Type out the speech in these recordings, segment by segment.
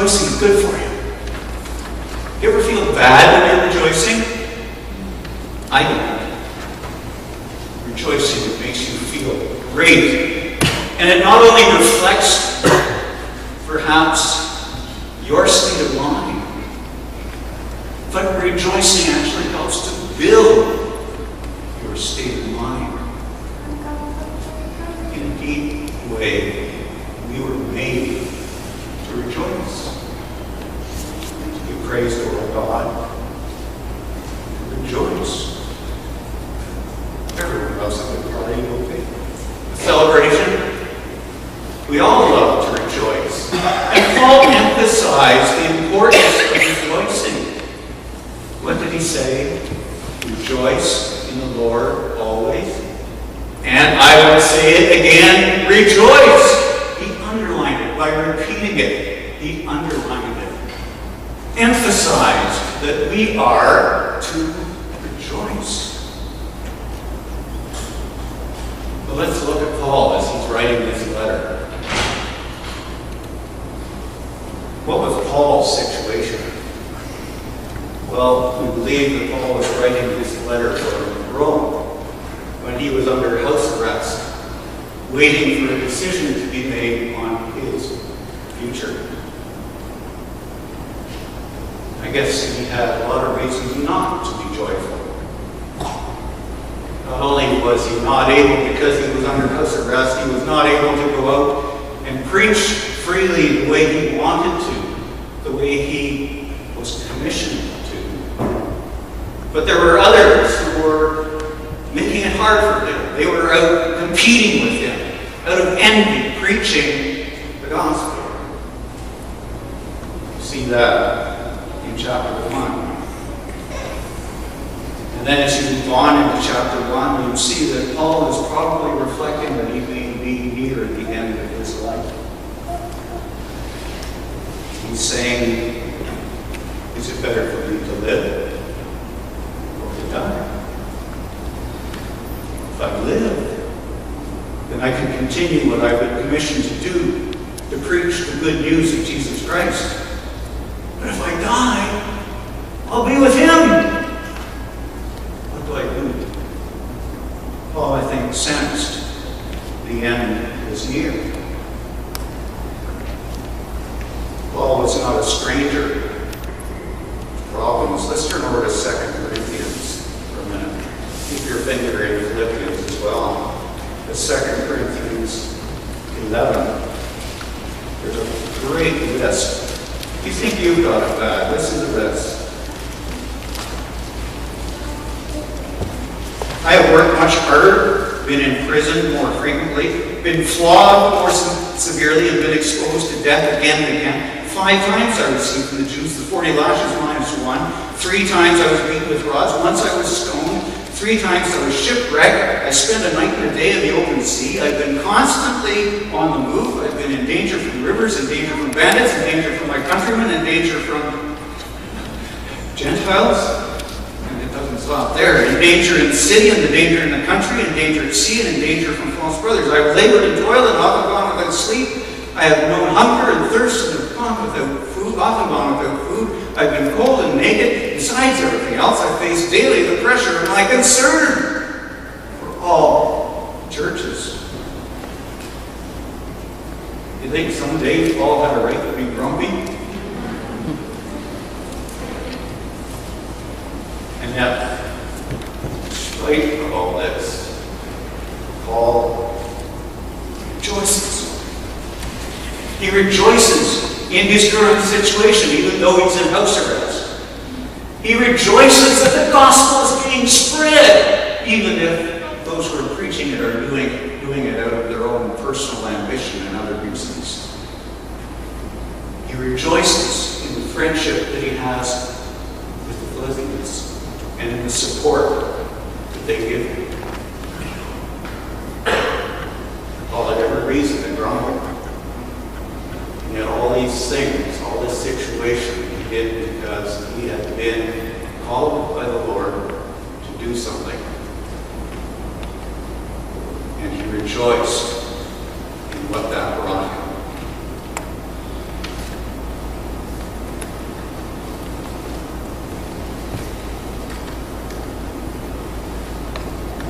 rejoicing is good for you. You ever feel bad when you're rejoicing? I don't. Rejoicing, it makes you feel great. And it not only reflects perhaps your state of mind, but rejoicing actually helps to build your state of mind. In a deep way, we were made to rejoice. To give praise to our God. To rejoice. Everyone loves a good party, don't they? A celebration. We all love to rejoice. And Paul emphasized the importance of rejoicing. What did he say? Rejoice in the Lord always. And I will say it again, rejoice. He underlined it by repeating it. He underlined it. Emphasized that we are to rejoice. But let's look at Paul as he's writing this letter. What was Paul's situation? Well, we believe that Paul was writing this letter from Rome when he was under house arrest, waiting for a decision to be made on his future. I guess he had a lot of reasons not to be joyful. Not only was he not able, because he was under house arrest, he was not able to go out and preach freely the way he wanted to, the way he was commissioned to. But there were others who were making it hard for him. They were out competing with him, out of envy, preaching the gospel. You see that in chapter 1. And then as you move on into chapter 1, you see that Paul is probably reflecting that he may be near the end of his life. He's saying, is it better for me to live or to die? If I live, then I can continue what I've been commissioned to do, to preach the good news of Jesus Christ. But if I die, I'll be with him. What do I do? Paul, I think, sensed the end was near. Paul was not a stranger to problems. Let's turn over to 2 Corinthians for a minute. Keep your finger in Philippians as well. The 2 Corinthians 11. There's a great list. You think you've got it bad? Listen to this. I have worked much harder, been in prison more frequently, been flogged more severely, and been exposed to death again and again. 5 times I received from the Jews the 40 lashes minus 1. 3 times I was beaten with rods. Once I was stoned. 3 times I was shipwrecked. I spent a night and a day in the open sea. I've been constantly on the move. I've been in danger from rivers, in danger from bandits, in danger from my countrymen, in danger from Gentiles. And it doesn't stop there. In danger in the city, and in danger in the country, in danger at sea, and in danger from false brothers. I have labored and toiled and often gone without sleep. I have known hunger and thirst and have gone without food, often gone without food. I've been cold and naked. Besides everything else, I face daily the pressure of my concern for all churches. You think someday Paul had a right to be grumpy? And yet, despite of all this, Paul rejoices. He rejoices in his current situation, even though he's in house arrest. He rejoices that the gospel is being spread, even if those who are preaching it are doing it out of their own personal ambition and other reasons. He rejoices in the friendship that he has with the Philippians and in the support that they give him. Paul had every reason to grumble. And yet all these things, all this situation, he did because he had been called by the Lord to do something. And he rejoiced in what that brought him.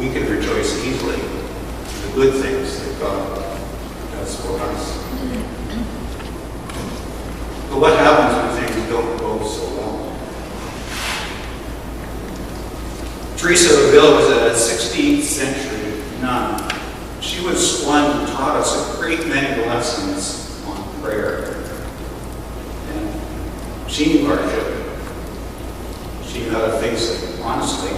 we can rejoice easily in the good things that God does for us. But what happens when things don't go so well? Teresa of Avila was a 16th century nun. She was one who taught us a great many lessons on prayer. And she knew hardship. She knew how to face it honestly.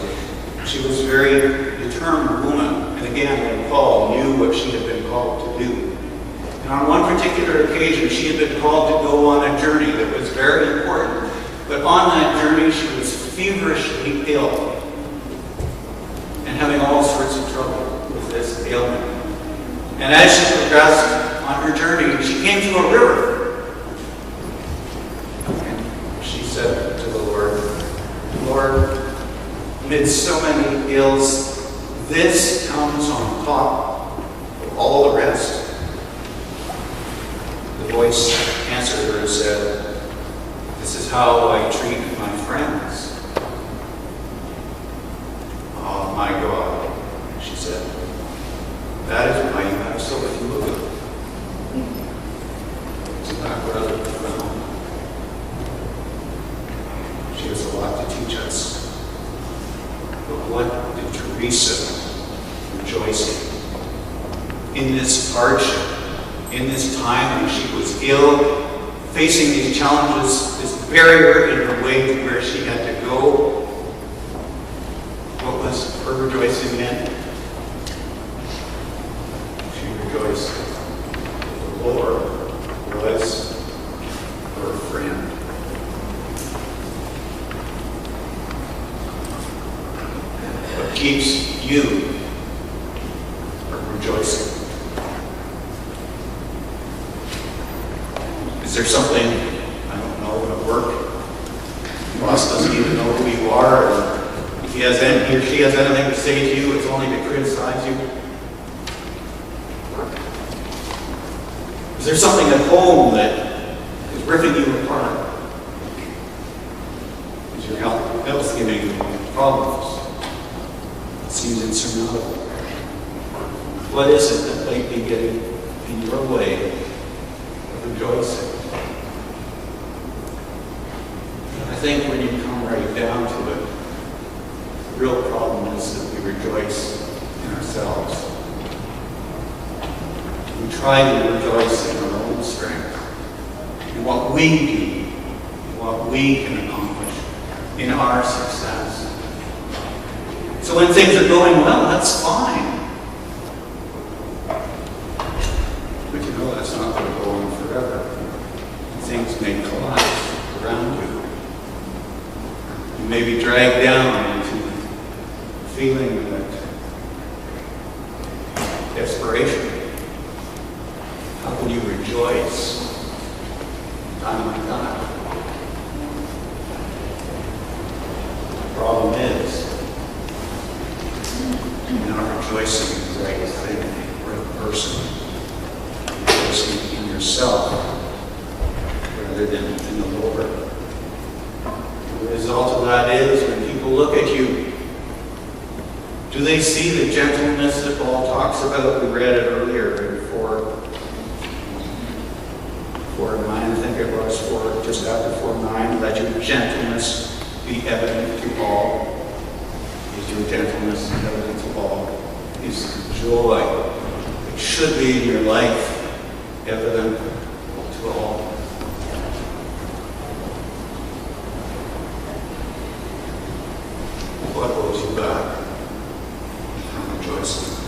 She was a very determined woman. And again, like Paul, knew what she had been called to do. And on one particular occasion, she had been called to go on a journey that was very important. But on that journey, she was feverishly ill and having all sorts of trouble with this ailment. And as she progressed on her journey, she came to a river. And she said to the Lord, Lord, amid so many ills, this comes on top of all the rest. The voice answered her and said, this is how I treat my friends. Oh my God, she said, that is why you have so few of them. Isn't that what other people know? She has a lot to teach us. But what did Teresa rejoice in this hardship, in this time when she was ill, facing these challenges, this barrier in her way to where she had to go? What was her rejoicing in? She rejoiced that the Lord was her friend. What keeps you from rejoicing? Is there something, I don't know, at work? Boss doesn't even know who you are, and if he or she has anything to say to you, it's only to criticize you. Is there something at home that is ripping you apart? Is your health giving you problems? It seems insurmountable. What is it that might be getting in your way of rejoicing? I think when you come right down to it, the real problem is that we rejoice in ourselves. We try to rejoice in our own strength, in what we do, in what we can accomplish, in our success. So when things are going well, that's fine. But you know that's not going to go on forever. Things may collapse around you. You may be dragged down into feeling that desperation. How can you rejoice in a time like that? The problem is, you're not rejoicing in the right thing, the right person. You're rejoicing in yourself rather than in the Lord. The result of that is when people look at you, do they see the gentleness that Paul talks about? We read it earlier in 4:9, I think it was, just after 4:9. Let your gentleness be evident to all. Is your gentleness evident to all? Is the joy that should be in your life evident to all? What holds you back from rejoicing?